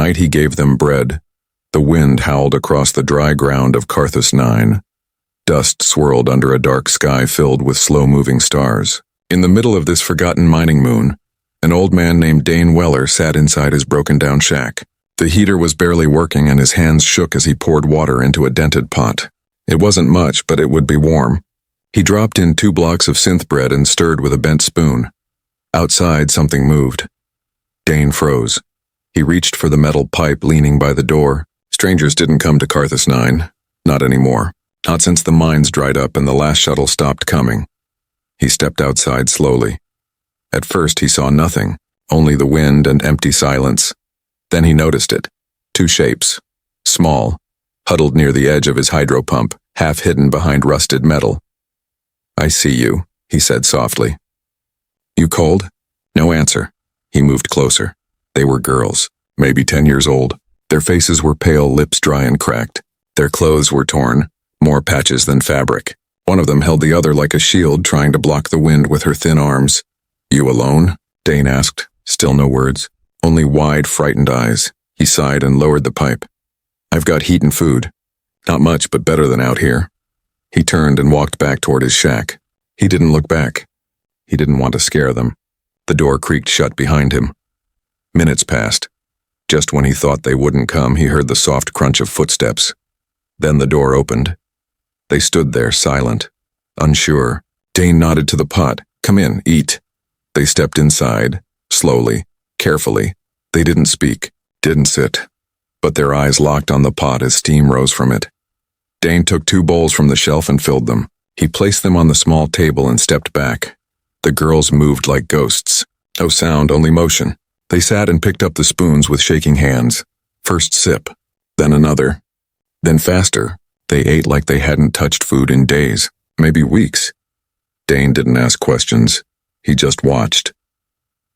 night he gave them bread, the wind howled across the dry ground of Carthus 9. Dust swirled under a dark sky filled with slow-moving stars. In the middle of this forgotten mining moon, an old man named Dane Weller sat inside his broken-down shack. The heater was barely working and his hands shook as he poured water into a dented pot. It wasn't much, but it would be warm. He dropped in 2 blocks of synth bread and stirred with a bent spoon. Outside, something moved. Dane froze. He reached for the metal pipe leaning by the door. Strangers didn't come to Carthus 9. Not anymore. Not since the mines dried up and the last shuttle stopped coming. He stepped outside slowly. At first he saw nothing, only the wind and empty silence. Then he noticed it. 2 shapes. Small, huddled near the edge of his hydro pump, half hidden behind rusted metal. "I see you," he said softly. "You cold?" No answer. He moved closer. They were girls, maybe 10 years old. Their faces were pale, lips dry and cracked. Their clothes were torn, more patches than fabric. One of them held the other like a shield, trying to block the wind with her thin arms. "You alone?" Dane asked. Still no words. Only wide, frightened eyes. He sighed and lowered the pipe. "I've got heat and food. Not much, but better than out here." He turned and walked back toward his shack. He didn't look back. He didn't want to scare them. The door creaked shut behind him. Minutes passed. Just when he thought they wouldn't come, he heard the soft crunch of footsteps. Then the door opened. They stood there, silent, unsure. Dane nodded to the pot. "Come in, eat." They stepped inside, slowly, carefully. They didn't speak, didn't sit, but their eyes locked on the pot as steam rose from it. Dane took 2 bowls from the shelf and filled them. He placed them on the small table and stepped back. The girls moved like ghosts. No sound, only motion. They sat and picked up the spoons with shaking hands. First sip, then another. Then faster. They ate like they hadn't touched food in days, maybe weeks. Dane didn't ask questions. He just watched.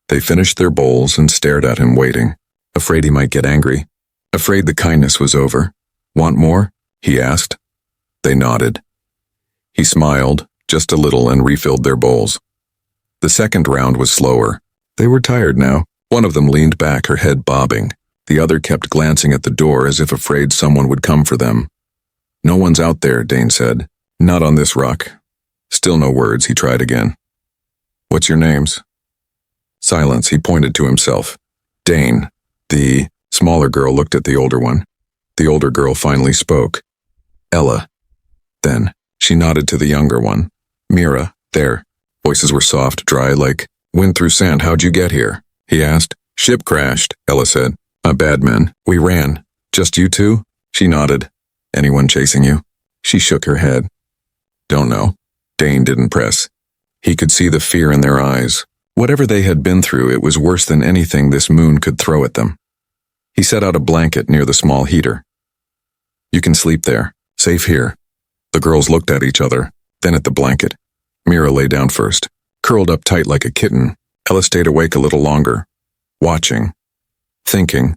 They finished their bowls and stared at him, waiting, afraid he might get angry, afraid the kindness was over. "Want more?" he asked. They nodded. He smiled, just a little, and refilled their bowls. The second round was slower. They were tired now. One of them leaned back, her head bobbing. The other kept glancing at the door as if afraid someone would come for them. "No one's out there," Dane said. "Not on this rock." Still no words. He tried again. "What's your names?" Silence. He pointed to himself. "Dane." The smaller girl looked at the older one. The older girl finally spoke. "Ella." Then she nodded to the younger one. "Mira, there." Voices were soft, dry, like wind through sand. "How'd you get here?" he asked. "Ship crashed," Ella said. "My bad, men. We ran." "Just you two?" She nodded. "Anyone chasing you?" She shook her head. "Don't know." Dane didn't press. He could see the fear in their eyes. Whatever they had been through, it was worse than anything this moon could throw at them. He set out a blanket near the small heater. "You can sleep there. Safe here." The girls looked at each other, then at the blanket. Mira lay down first, curled up tight like a kitten. Ella stayed awake a little longer, watching, thinking.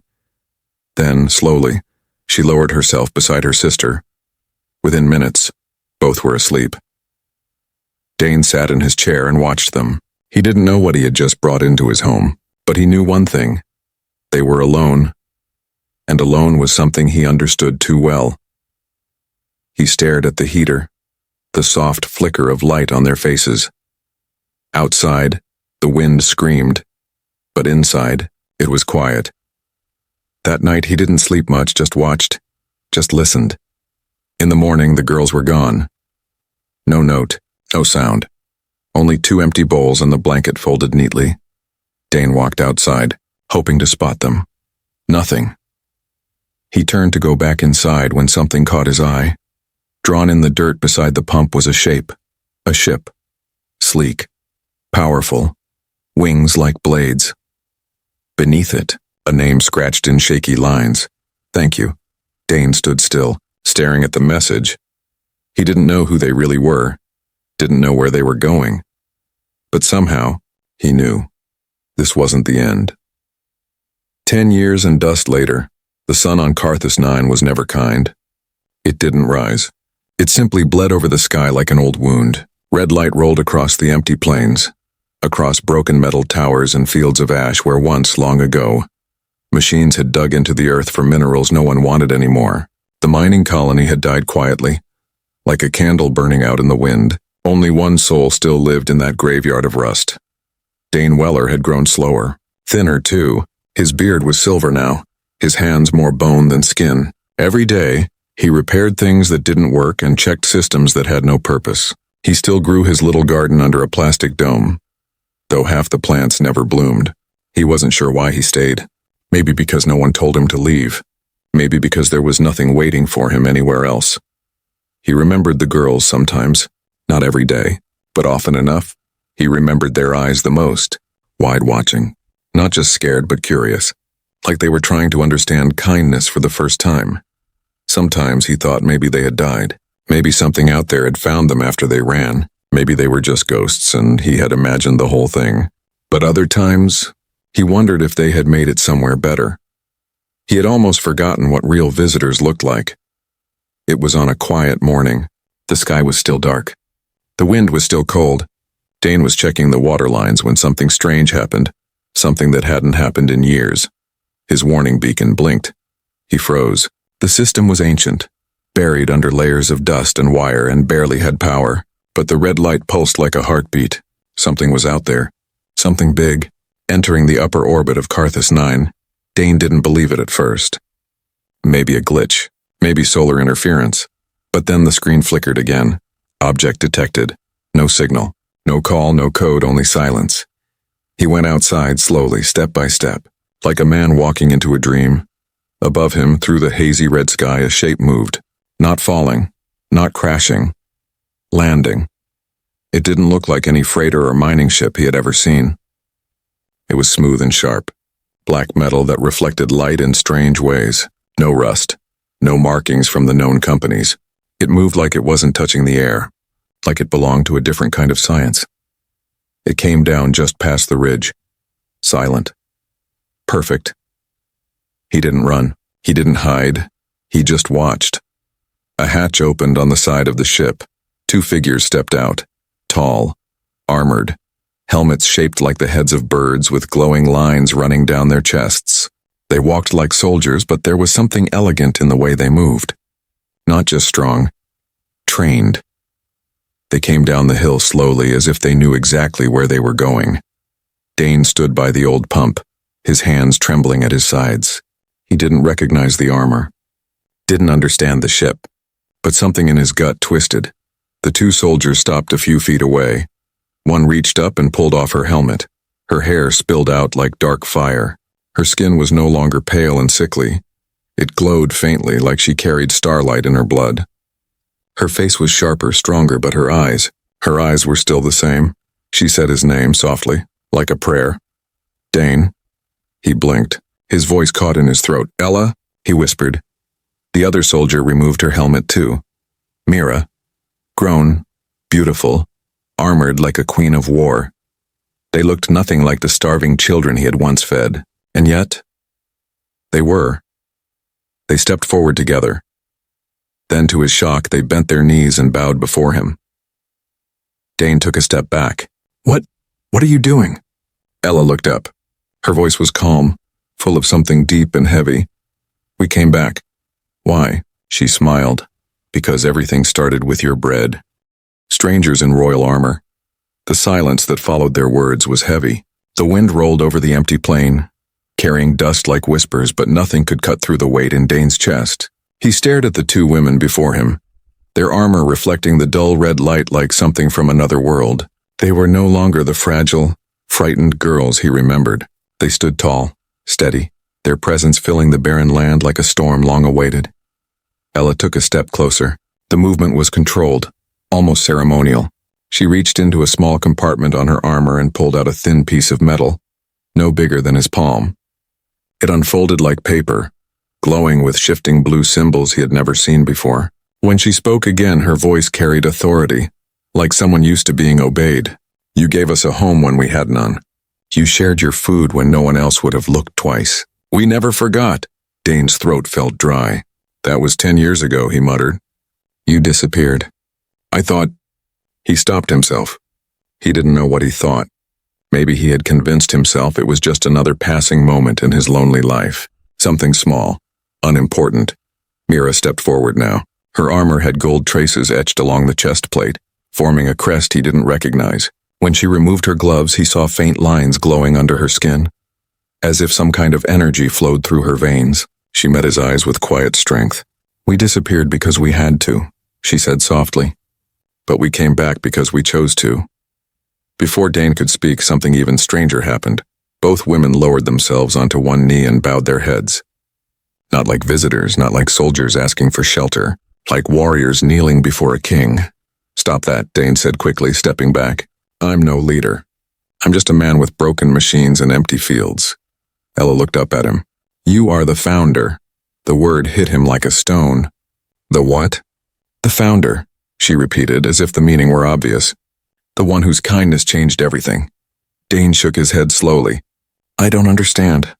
Then, slowly, she lowered herself beside her sister. Within minutes, both were asleep. Dane sat in his chair and watched them. He didn't know what he had just brought into his home, but he knew one thing. They were alone, and alone was something he understood too well. He stared at the heater, the soft flicker of light on their faces. Outside, the wind screamed, but inside, it was quiet. That night he didn't sleep much, just watched, just listened. In the morning, the girls were gone. No note, no sound. Only 2 empty bowls and the blanket folded neatly. Dane walked outside, hoping to spot them. Nothing. He turned to go back inside when something caught his eye. Drawn in the dirt beside the pump was a shape, a ship. Sleek, powerful, wings like blades. Beneath it, a name scratched in shaky lines. "Thank you." Dane stood still, staring at the message. He didn't know who they really were, didn't know where they were going. But somehow, he knew. This wasn't the end. 10 years and dust later, the sun on Carthus 9 was never kind. It didn't rise. It simply bled over the sky like an old wound. Red light rolled across the empty plains, across broken metal towers and fields of ash where once, long ago, Machines had dug into the earth for minerals no one wanted anymore. The mining colony had died quietly, like a candle burning out in the wind. Only one soul still lived in that graveyard of rust. Dane Weller had grown slower, thinner too. His beard was silver now, his hands more bone than skin. Every day, he repaired things that didn't work and checked systems that had no purpose. He still grew his little garden under a plastic dome, though half the plants never bloomed. He wasn't sure why he stayed. Maybe because no one told him to leave. Maybe because there was nothing waiting for him anywhere else. He remembered the girls sometimes, not every day, but often enough. He remembered their eyes the most, wide-watching, not just scared but curious, like they were trying to understand kindness for the first time. Sometimes he thought maybe they had died. Maybe something out there had found them after they ran. Maybe they were just ghosts and he had imagined the whole thing. But other times, he wondered if they had made it somewhere better. He had almost forgotten what real visitors looked like. It was on a quiet morning. The sky was still dark. The wind was still cold. Dane was checking the water lines when something strange happened, something that hadn't happened in years. His warning beacon blinked. He froze. The system was ancient, buried under layers of dust and wire and barely had power, but the red light pulsed like a heartbeat. Something was out there. Something big, entering the upper orbit of Carthus 9. Dane didn't believe it at first. Maybe a glitch, maybe solar interference. But then the screen flickered again. Object detected. No signal. No call, no code, only silence. He went outside slowly, step by step, like a man walking into a dream. Above him, through the hazy red sky, a shape moved. Not falling, not crashing. Landing. It didn't look like any freighter or mining ship he had ever seen. It was smooth and sharp. Black metal that reflected light in strange ways. No rust. No markings from the known companies. It moved like it wasn't touching the air, like it belonged to a different kind of science. It came down just past the ridge. Silent. Perfect. He didn't run. He didn't hide. He just watched. A hatch opened on the side of the ship. Two figures stepped out. Tall. Armored. Helmets shaped like the heads of birds with glowing lines running down their chests. They walked like soldiers, but there was something elegant in the way they moved. Not just strong. Trained. They came down the hill slowly as if they knew exactly where they were going. Dane stood by the old pump, his hands trembling at his sides. He didn't recognize the armor. Didn't understand the ship. But something in his gut twisted. The two soldiers stopped a few feet away. One reached up and pulled off her helmet. Her hair spilled out like dark fire. Her skin was no longer pale and sickly. It glowed faintly like she carried starlight in her blood. Her face was sharper, stronger, but her eyes were still the same. She said his name softly, like a prayer. Dane. He blinked. His voice caught in his throat. Ella, he whispered. The other soldier removed her helmet too. Mira. Grown, beautiful, armored like a queen of war. They looked nothing like the starving children he had once fed, and yet, they were. They stepped forward together. Then, to his shock, they bent their knees and bowed before him. Dane took a step back. What are you doing? Ella looked up. Her voice was calm, full of something deep and heavy. We came back. Why? She smiled. Because everything started with your bread. Strangers in royal armor. The silence that followed their words was heavy. The wind rolled over the empty plain, carrying dust like whispers, but nothing could cut through the weight in Dane's chest. He stared at the two women before him, their armor reflecting the dull red light like something from another world. They were no longer the fragile, frightened girls he remembered. They stood tall, steady, their presence filling the barren land like a storm long awaited. Ella took a step closer. The movement was controlled, almost ceremonial. She reached into a small compartment on her armor and pulled out a thin piece of metal, no bigger than his palm. It unfolded like paper, glowing with shifting blue symbols he had never seen before. When she spoke again, her voice carried authority, like someone used to being obeyed. You gave us a home when we had none. You shared your food when no one else would have looked twice. We never forgot. Dane's throat felt dry. That was 10 years ago, he muttered. You disappeared. I thought... He stopped himself. He didn't know what he thought. Maybe he had convinced himself it was just another passing moment in his lonely life. Something small, unimportant. Mira stepped forward now. Her armor had gold traces etched along the chest plate, forming a crest he didn't recognize. When she removed her gloves, he saw faint lines glowing under her skin, as if some kind of energy flowed through her veins. She met his eyes with quiet strength. "We disappeared because we had to," she said softly. "But we came back because we chose to." Before Dane could speak, something even stranger happened. Both women lowered themselves onto one knee and bowed their heads. Not like visitors, not like soldiers asking for shelter, like warriors kneeling before a king. "Stop that," Dane said quickly, stepping back. "I'm no leader. I'm just a man with broken machines and empty fields." Ella looked up at him. "You are the founder." The word hit him like a stone. "The what?" "The founder," she repeated, as if the meaning were obvious. "The one whose kindness changed everything." Dane shook his head slowly. "I don't understand."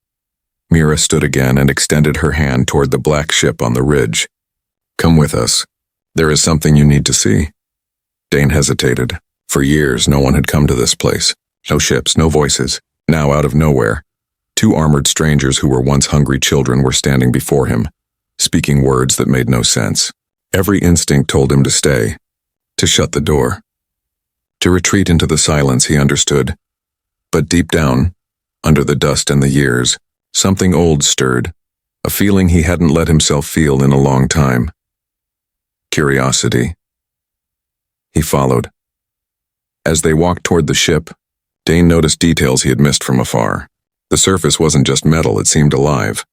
Mira stood again and extended her hand toward the black ship on the ridge. "Come with us. There is something you need to see." Dane hesitated. For years, no one had come to this place. No ships, no voices. Now, out of nowhere, two armored strangers who were once hungry children were standing before him, speaking words that made no sense. Every instinct told him to stay, to shut the door, to retreat into the silence he understood. But deep down, under the dust and the years, something old stirred, a feeling he hadn't let himself feel in a long time. Curiosity. He followed. As they walked toward the ship, Dane noticed details he had missed from afar. The surface wasn't just metal, it seemed alive.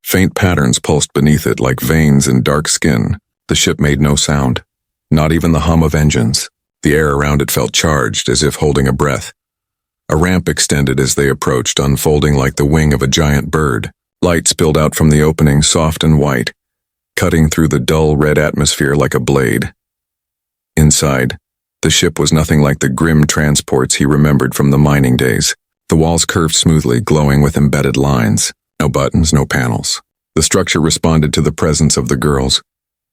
Faint patterns pulsed beneath it like veins in dark skin. The ship made no sound, not even the hum of engines. The air around it felt charged, as if holding a breath. A ramp extended as they approached, unfolding like the wing of a giant bird. Light spilled out from the opening, soft and white, cutting through the dull red atmosphere like a blade. Inside, the ship was nothing like the grim transports he remembered from the mining days. The walls curved smoothly, glowing with embedded lines. No buttons, no panels. The structure responded to the presence of the girls.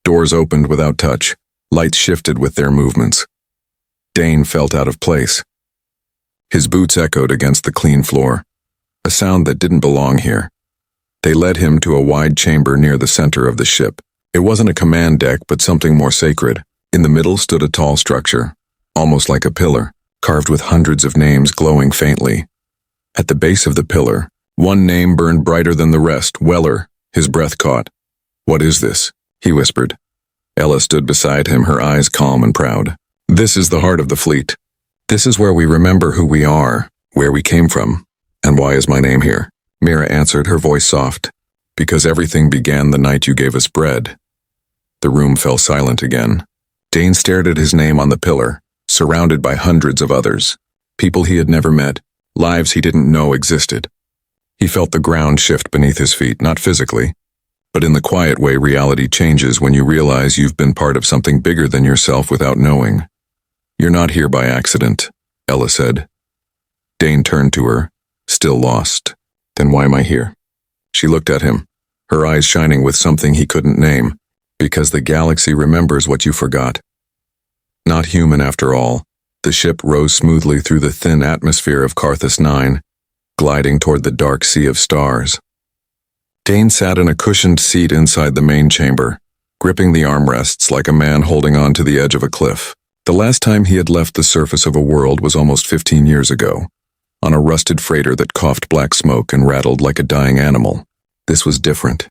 Doors opened without touch. Lights shifted with their movements. Dane felt out of place. His boots echoed against the clean floor, a sound that didn't belong here. They led him to a wide chamber near the center of the ship. It wasn't a command deck, but something more sacred. In the middle stood a tall structure, almost like a pillar, carved with hundreds of names glowing faintly. At the base of the pillar, one name burned brighter than the rest, Weller. His breath caught. "What is this?" he whispered. Ella stood beside him, her eyes calm and proud. "This is the heart of the fleet. This is where we remember who we are, where we came from, and why is my name here?" Mira answered, her voice soft. "Because everything began the night you gave us bread." The room fell silent again. Dane stared at his name on the pillar, surrounded by hundreds of others. People he had never met, lives he didn't know existed. He felt the ground shift beneath his feet, not physically, but in the quiet way reality changes when you realize you've been part of something bigger than yourself without knowing. "You're not here by accident," Ella said. Dane turned to her, still lost. "Then why am I here?" She looked at him, her eyes shining with something he couldn't name. "Because the galaxy remembers what you forgot." Not human after all, the ship rose smoothly through the thin atmosphere of Carthus 9, gliding toward the dark sea of stars. Dane sat in a cushioned seat inside the main chamber, gripping the armrests like a man holding on to the edge of a cliff. The last time he had left the surface of a world was almost 15 years ago, on a rusted freighter that coughed black smoke and rattled like a dying animal. This was different.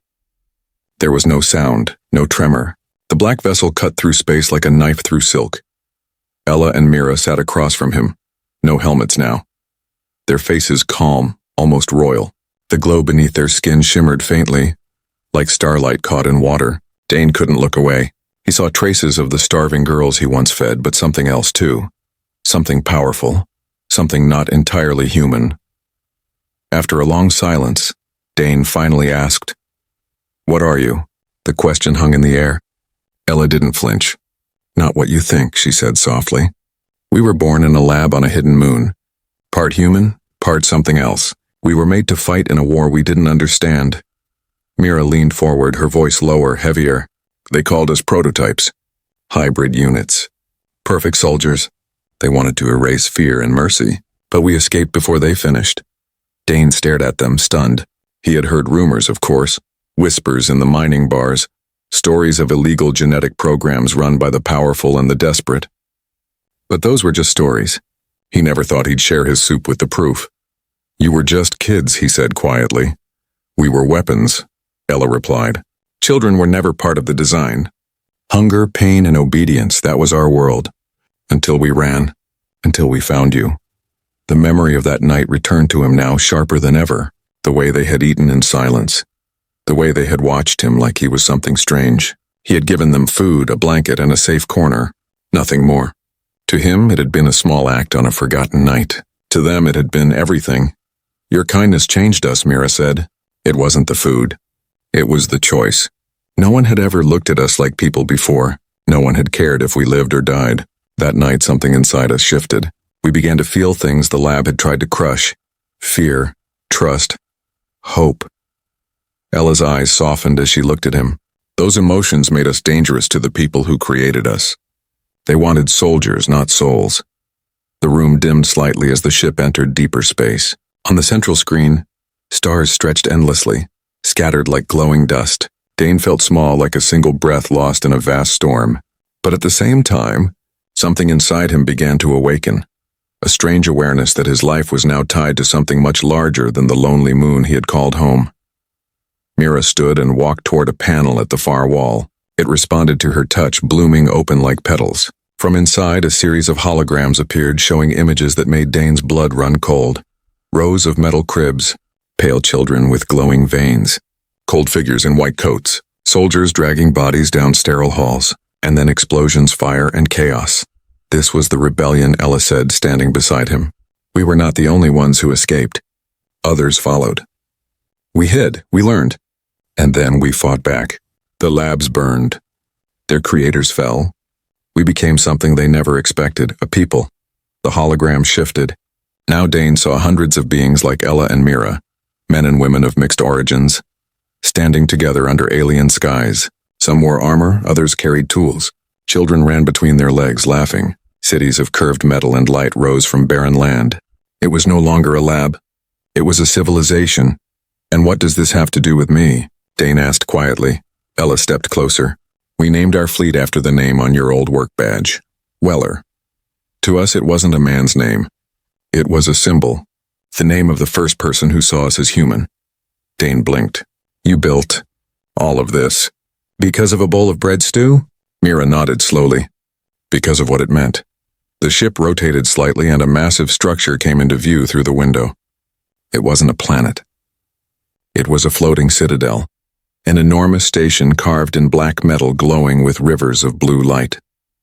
There was no sound, no tremor. The black vessel cut through space like a knife through silk. Ella and Mira sat across from him, no helmets now. Their faces calm, almost royal. The glow beneath their skin shimmered faintly, like starlight caught in water. Dane couldn't look away. He saw traces of the starving girls he once fed, but something else too. Something powerful, something not entirely human. After a long silence, Dane finally asked, "What are you?" The question hung in the air. Ella didn't flinch. "Not what you think," she said softly. "We were born in a lab on a hidden moon. Part human, part something else. We were made to fight in a war we didn't understand." Mira leaned forward, her voice lower, heavier. "They called us prototypes. Hybrid units. Perfect soldiers. They wanted to erase fear and mercy. But we escaped before they finished. Dane stared at them, stunned. He had heard rumors, of course, whispers in the mining bars, stories of illegal genetic programs run by the powerful and the desperate. But those were just stories. He never thought he'd share his soup with the proof. You were just kids, he said quietly. We were weapons, Ella replied. Children were never part of the design. Hunger, pain, and obedience, that was our world. Until we ran. Until we found you. The memory of that night returned to him now, sharper than ever. The way they had eaten in silence. The way they had watched him like he was something strange. He had given them food, a blanket, and a safe corner. Nothing more. To him, it had been a small act on a forgotten night. To them, it had been everything. Your kindness changed us, Mira said. It wasn't the food. It was the choice. No one had ever looked at us like people before. No one had cared if we lived or died. That night, something inside us shifted. We began to feel things the lab had tried to crush. Fear, trust, hope. Ella's eyes softened as she looked at him. Those emotions made us dangerous to the people who created us. They wanted soldiers, not souls. The room dimmed slightly as the ship entered deeper space. On the central screen, stars stretched endlessly, scattered like glowing dust. Dane felt small, like a single breath lost in a vast storm. But at the same time, something inside him began to awaken. A strange awareness that his life was now tied to something much larger than the lonely moon he had called home. Mira stood and walked toward a panel at the far wall. It responded to her touch, blooming open like petals. From inside, a series of holograms appeared, showing images that made Dane's blood run cold. Rows of metal cribs, pale children with glowing veins, cold figures in white coats, soldiers dragging bodies down sterile halls, and then explosions, fire, and chaos. This was the rebellion, Ella said, standing beside him. We were not the only ones who escaped. Others followed. We hid, we learned. And then we fought back. The labs burned. Their creators fell. We became something they never expected, a people. The hologram shifted. Now Dane saw hundreds of beings like Ella and Mira, men and women of mixed origins, standing together under alien skies. Some wore armor, others carried tools. Children ran between their legs, laughing. Cities of curved metal and light rose from barren land. It was no longer a lab. It was a civilization. And what does this have to do with me? Dane asked quietly. Ella stepped closer. We named our fleet after the name on your old work badge. Weller. To us, it wasn't a man's name. It was a symbol. The name of the first person who saw us as human. Dane blinked. You built all of this because of a bowl of bread stew? Mira nodded slowly. Because of what it meant. The ship rotated slightly and a massive structure came into view through the window. It wasn't a planet. It was a floating citadel. An enormous station carved in black metal glowing with rivers of blue light.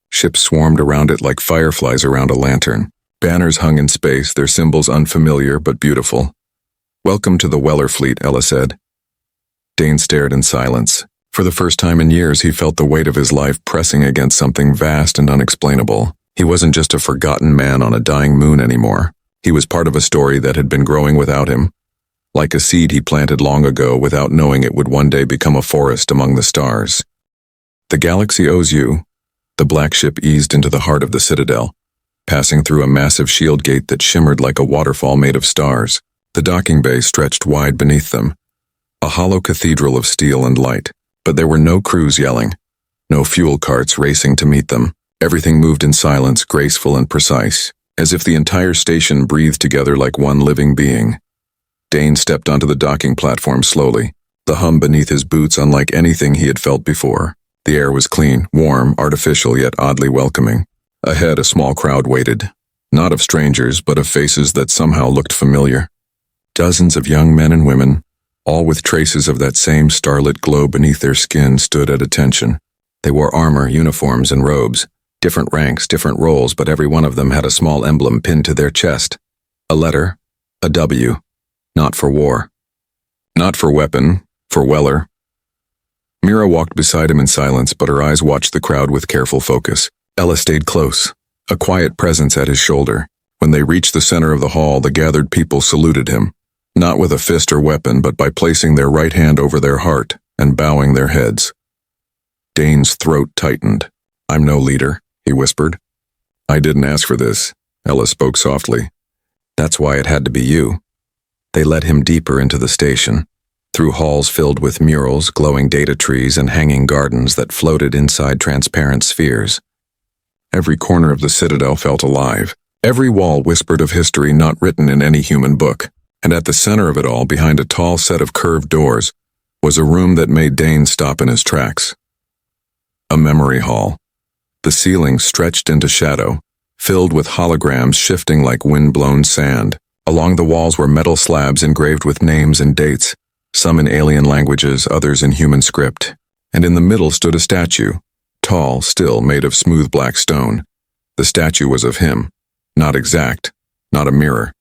Ships swarmed around it like fireflies around a lantern. Banners hung in space, their symbols unfamiliar but beautiful. Welcome to the Weller fleet, Ella said. Dane stared in silence. For the first time in years, he felt the weight of his life pressing against something vast and unexplainable. He wasn't just a forgotten man on a dying moon anymore. He was part of a story that had been growing without him. Like a seed he planted long ago without knowing it would one day become a forest among the stars. The galaxy owes you. The black ship eased into the heart of the citadel, passing through a massive shield gate that shimmered like a waterfall made of stars. The docking bay stretched wide beneath them, a hollow cathedral of steel and light. But there were no crews yelling, no fuel carts racing to meet them. Everything moved in silence, graceful and precise, as if the entire station breathed together like one living being. Dane stepped onto the docking platform slowly, the hum beneath his boots unlike anything he had felt before. The air was clean, warm, artificial, yet oddly welcoming. Ahead, a small crowd waited, not of strangers, but of faces that somehow looked familiar. Dozens of young men and women, all with traces of that same starlit glow beneath their skin, stood at attention. They wore armor, uniforms, and robes, different ranks, different roles, but every one of them had a small emblem pinned to their chest. A letter, a W, not for war. Not for weapon, for Weller. Mira walked beside him in silence, but her eyes watched the crowd with careful focus. Ella stayed close, a quiet presence at his shoulder. When they reached the center of the hall, the gathered people saluted him. Not with a fist or weapon, but by placing their right hand over their heart and bowing their heads. Dane's throat tightened. I'm no leader, he whispered. I didn't ask for this, Ella spoke softly. That's why it had to be you. They led him deeper into the station, through halls filled with murals, glowing data trees, and hanging gardens that floated inside transparent spheres. Every corner of the citadel felt alive. Every wall whispered of history not written in any human book. And at the center of it all, behind a tall set of curved doors, was a room that made Dane stop in his tracks. A memory hall. The ceiling stretched into shadow, filled with holograms shifting like wind-blown sand. Along the walls were metal slabs engraved with names and dates, some in alien languages, others in human script. And in the middle stood a statue, tall, still, made of smooth black stone. The statue was of him, not exact, not a mirror.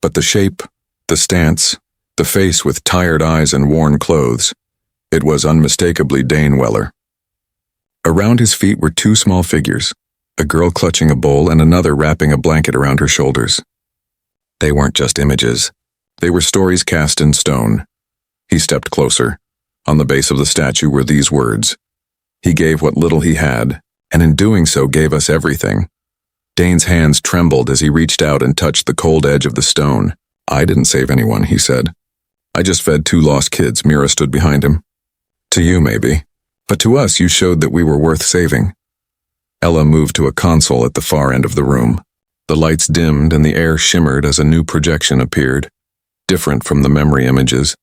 But the shape, the stance, the face with tired eyes and worn clothes, it was unmistakably Dane Weller. Around his feet were two small figures, a girl clutching a bowl and another wrapping a blanket around her shoulders. They weren't just images. They were stories cast in stone. He stepped closer. On the base of the statue were these words. He gave what little he had, and in doing so gave us everything. Dane's hands trembled as he reached out and touched the cold edge of the stone. I didn't save anyone, he said. I just fed 2 lost kids. Mira stood behind him. To you, maybe. But to us, you showed that we were worth saving. Ella moved to a console at the far end of the room. The lights dimmed and the air shimmered as a new projection appeared, different from the memory images.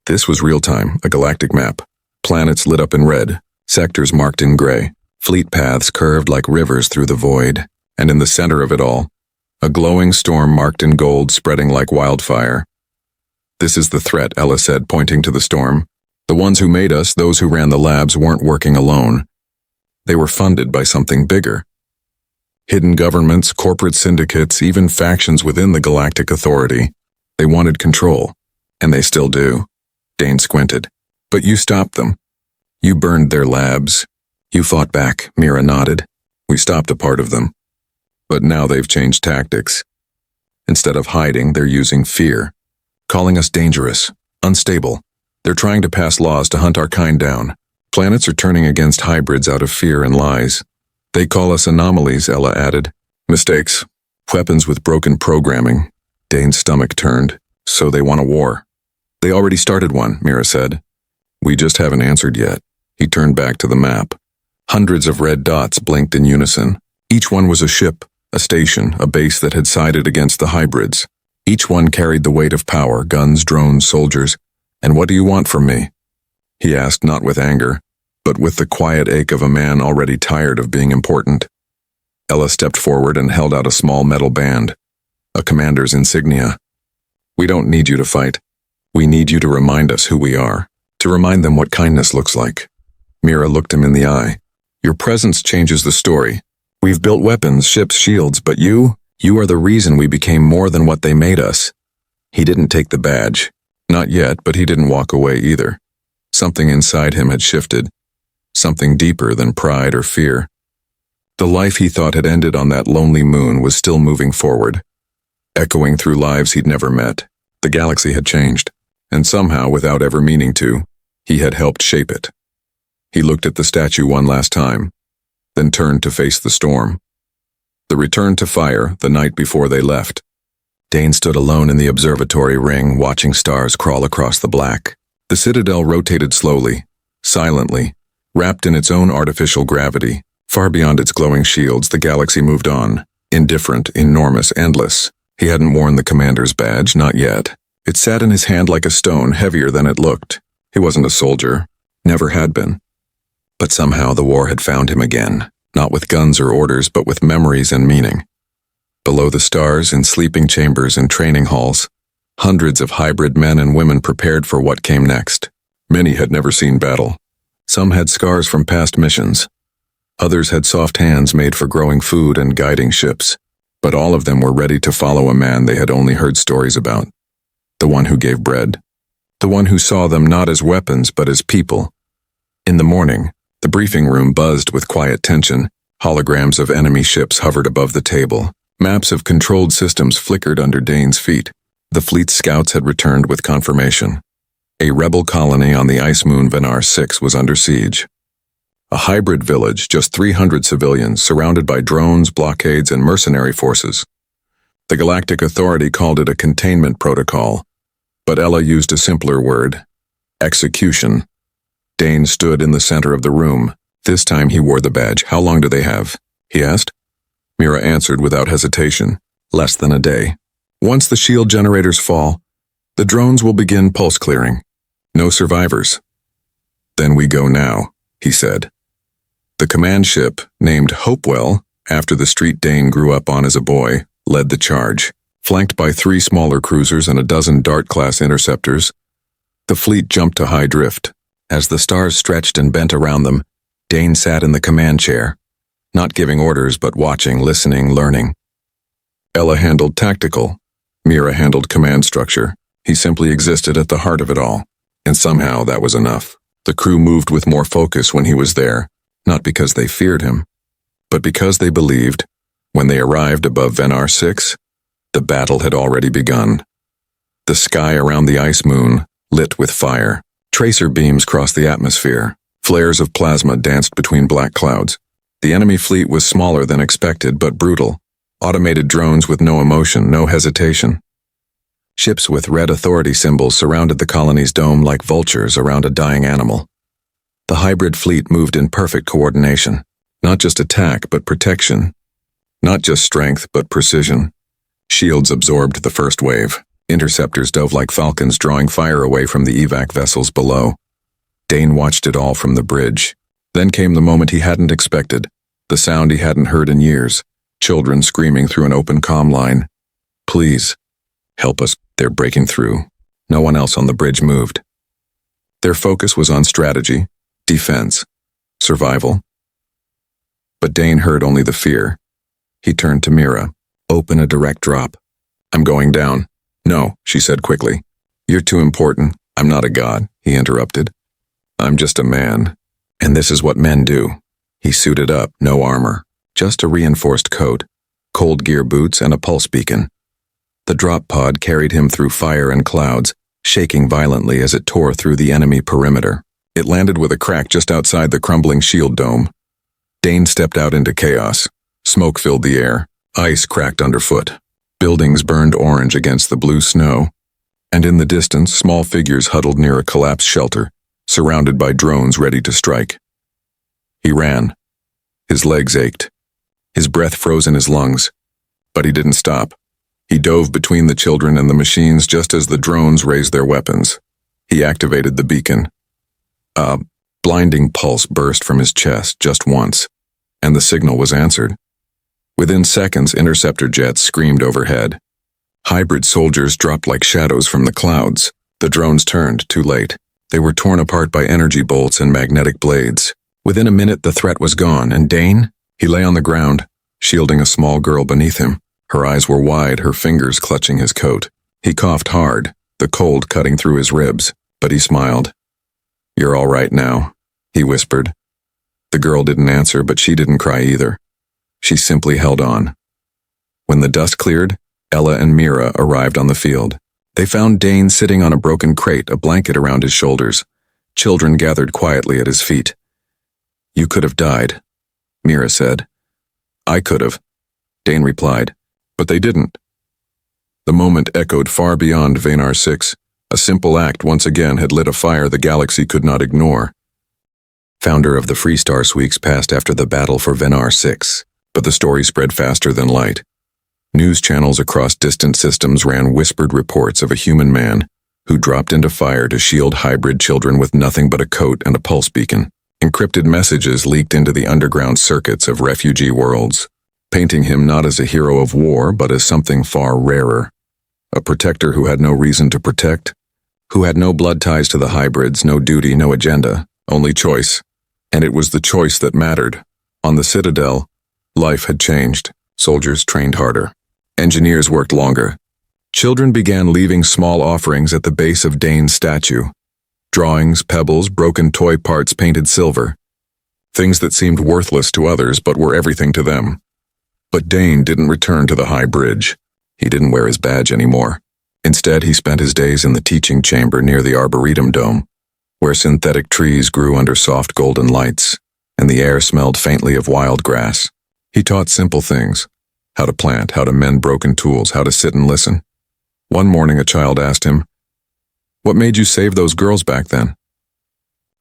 This was real-time, a galactic map. Planets lit up in red, sectors marked in gray, fleet paths curved like rivers through the void, and in the center of it all, a glowing storm marked in gold spreading like wildfire. This is the threat, Ella said, pointing to the storm. The ones who made us, those who ran the labs, weren't working alone. They were funded by something bigger. Hidden governments, corporate syndicates, even factions within the Galactic Authority. They wanted control, and they still do. Dane squinted. But you stopped them. You burned their labs. You fought back, Mira nodded. We stopped a part of them. But now they've changed tactics. Instead of hiding, they're using fear, calling us dangerous, unstable. They're trying to pass laws to hunt our kind down. Planets are turning against hybrids out of fear and lies. They call us anomalies, Ella added. Mistakes. Weapons with broken programming. Dane's stomach turned. So they want a war. They already started one, Mira said. We just haven't answered yet. He turned back to the map. Hundreds of red dots blinked in unison. Each one was a ship, a station, a base that had sided against the hybrids. Each one carried the weight of power, guns, drones, soldiers. And what do you want from me? He asked, not with anger, but with the quiet ache of a man already tired of being important. Ella stepped forward and held out a small metal band, a commander's insignia. We don't need you to fight. We need you to remind us who we are, to remind them what kindness looks like. Mira looked him in the eye. Your presence changes the story. We've built weapons, ships, shields, but you are the reason we became more than what they made us. He didn't take the badge. Not yet, but he didn't walk away either. Something inside him had shifted. Something deeper than pride or fear. The life he thought had ended on that lonely moon was still moving forward, echoing through lives he'd never met. The galaxy had changed, and somehow, without ever meaning to, he had helped shape it. He looked at the statue one last time, then turned to face the storm. The return to fire the night before they left. Dane stood alone in the observatory ring, watching stars crawl across the black. The citadel rotated slowly, silently, wrapped in its own artificial gravity. Far beyond its glowing shields, the galaxy moved on, indifferent, enormous, endless. He hadn't worn the commander's badge, not yet. It sat in his hand like a stone, heavier than it looked. He wasn't a soldier, never had been. But somehow the war had found him again, not with guns or orders, but with memories and meaning. Below the stars, in sleeping chambers and training halls, hundreds of hybrid men and women prepared for what came next. Many had never seen battle. Some had scars from past missions. Others had soft hands made for growing food and guiding ships. But all of them were ready to follow a man they had only heard stories about. The one who gave bread. The one who saw them not as weapons but as people. In the morning, the briefing room buzzed with quiet tension. Holograms of enemy ships hovered above the table. Maps of controlled systems flickered under Dane's feet. The fleet's scouts had returned with confirmation. A rebel colony on the ice moon Venar 6 was under siege. A hybrid village, just 300 civilians, surrounded by drones, blockades, and mercenary forces. The Galactic Authority called it a containment protocol, but Ella used a simpler word: execution. Dane stood in the center of the room. This time he wore the badge. "How long do they have?" he asked. Mira answered without hesitation. "Less than a day. Once the shield generators fall, the drones will begin pulse clearing. No survivors." "Then we go now," he said. The command ship, named Hopewell, after the street Dane grew up on as a boy, led the charge. Flanked by 3 smaller cruisers and a dozen Dart-class interceptors, the fleet jumped to high drift. As the stars stretched and bent around them, Dane sat in the command chair, not giving orders but watching, listening, learning. Ella handled tactical. Mira handled command structure. He simply existed at the heart of it all. And somehow that was enough. The crew moved with more focus when he was there, not because they feared him, but because they believed, when they arrived above Venar 6, the battle had already begun. The sky around the ice moon, lit with fire. Tracer beams crossed the atmosphere. Flares of plasma danced between black clouds. The enemy fleet was smaller than expected, but brutal. Automated drones with no emotion, no hesitation. Ships with red authority symbols surrounded the colony's dome like vultures around a dying animal. The hybrid fleet moved in perfect coordination. Not just attack, but protection. Not just strength, but precision. Shields absorbed the first wave. Interceptors dove like falcons, drawing fire away from the evac vessels below. Dane watched it all from the bridge. Then came the moment he hadn't expected, the sound he hadn't heard in years. Children screaming through an open comm line. "Please, help us, they're breaking through." No one else on the bridge moved. Their focus was on strategy, defense, survival. But Dane heard only the fear. He turned to Mira. "Open a direct drop." "I'm going down." "No," she said quickly. "You're too important. I'm not a god," he interrupted. "I'm just a man, and this is what men do." He suited up, no armor, just a reinforced coat, cold gear boots, and a pulse beacon. The drop pod carried him through fire and clouds, shaking violently as it tore through the enemy perimeter. It landed with a crack just outside the crumbling shield dome. Dane stepped out into chaos. Smoke filled the air. Ice cracked underfoot. Buildings burned orange against the blue snow. And in the distance, small figures huddled near a collapsed shelter, surrounded by drones ready to strike. He ran. His legs ached. His breath froze in his lungs. But he didn't stop. He dove between the children and the machines just as the drones raised their weapons. He activated the beacon. A blinding pulse burst from his chest just once, and the signal was answered. Within seconds, interceptor jets screamed overhead. Hybrid soldiers dropped like shadows from the clouds. The drones turned, too late. They were torn apart by energy bolts and magnetic blades. Within a minute, the threat was gone, and Dane? He lay on the ground, shielding a small girl beneath him. Her eyes were wide, her fingers clutching his coat. He coughed hard, the cold cutting through his ribs, but he smiled. "You're all right now," he whispered. The girl didn't answer, but she didn't cry either. She simply held on. When the dust cleared, Ella and Mira arrived on the field. They found Dane sitting on a broken crate, a blanket around his shoulders. Children gathered quietly at his feet. "You could have died," Mira said. "I could have," Dane replied, "but they didn't." The moment echoed far beyond Venar 6. A simple act once again had lit a fire the galaxy could not ignore. Founder of the Free Star Weeks passed after the battle for Venar 6, but the story spread faster than light. News channels across distant systems ran whispered reports of a human man who dropped into fire to shield hybrid children with nothing but a coat and a pulse beacon. Encrypted messages leaked into the underground circuits of refugee worlds, painting him not as a hero of war but as something far rarer. A protector who had no reason to protect, who had no blood ties to the hybrids, no duty, no agenda, only choice. And it was the choice that mattered. On the Citadel, life had changed. Soldiers trained harder. Engineers worked longer. Children began leaving small offerings at the base of Dane's statue. Drawings, pebbles, broken toy parts painted silver. Things that seemed worthless to others but were everything to them. But Dane didn't return to the high bridge. He didn't wear his badge anymore. Instead, he spent his days in the teaching chamber near the Arboretum Dome, where synthetic trees grew under soft golden lights, and the air smelled faintly of wild grass. He taught simple things: how to plant, how to mend broken tools, how to sit and listen. One morning a child asked him, "What made you save those girls back then?"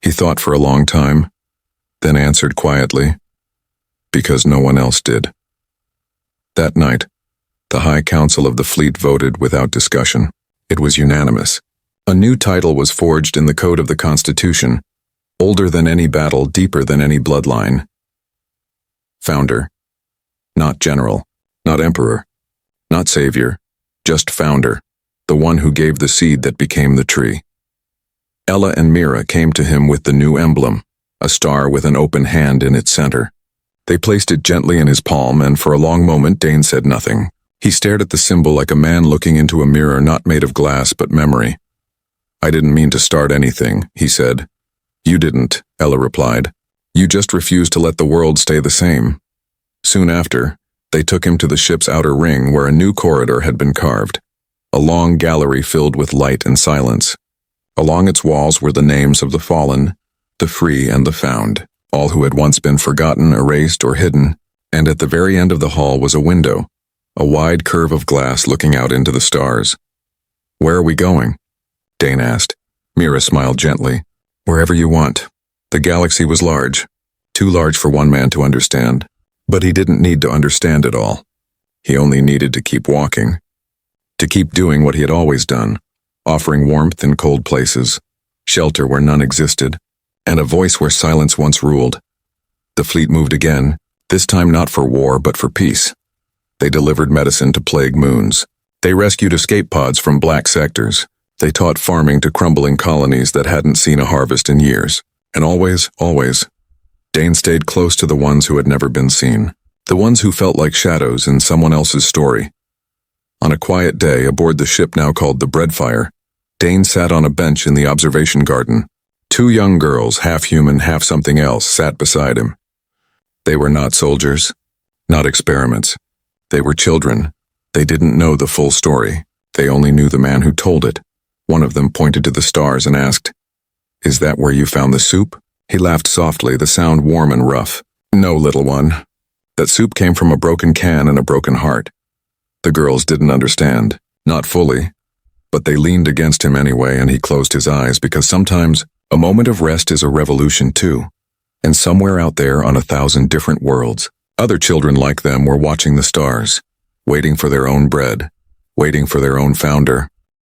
He thought for a long time, then answered quietly, "Because no one else did." That night, the High Council of the Fleet voted without discussion. It was unanimous. A new title was forged in the code of the Constitution, older than any battle, deeper than any bloodline. Founder. Not general, not emperor, not savior, just founder, the one who gave the seed that became the tree. Ella and Mira came to him with the new emblem, a star with an open hand in its center. They placed it gently in his palm, and for a long moment Dane said nothing. He stared at the symbol like a man looking into a mirror not made of glass but memory. "I didn't mean to start anything," he said. "You didn't," Ella replied. "You just refused to let the world stay the same." Soon after, they took him to the ship's outer ring where a new corridor had been carved, a long gallery filled with light and silence. Along its walls were the names of the fallen, the free and the found, all who had once been forgotten, erased, or hidden, and at the very end of the hall was a window, a wide curve of glass looking out into the stars. "Where are we going?" Dane asked. Mira smiled gently. "Wherever you want." The galaxy was large, too large for one man to understand, but he didn't need to understand it all. He only needed to keep walking, to keep doing what he had always done, offering warmth in cold places, shelter where none existed, and a voice where silence once ruled. The fleet moved again, this time not for war but for peace. They delivered medicine to plague moons. They rescued escape pods from black sectors. They taught farming to crumbling colonies that hadn't seen a harvest in years. And always, Dane stayed close to the ones who had never been seen, the ones who felt like shadows in someone else's story. On a quiet day aboard the ship now called the Breadfire, Dane sat on a bench in the observation garden. Two young girls, half human, half something else, sat beside him. They were not soldiers, not experiments. They were children. They didn't know the full story. They only knew the man who told it. One of them pointed to the stars and asked, "Is that where you found the soup?" He laughed softly, the sound warm and rough. "No, little one. That soup came from a broken can and a broken heart." The girls didn't understand, not fully, but they leaned against him anyway, and he closed his eyes because sometimes a moment of rest is a revolution too. And somewhere out there on 1,000 different worlds, other children like them were watching the stars, waiting for their own bread, waiting for their own founder.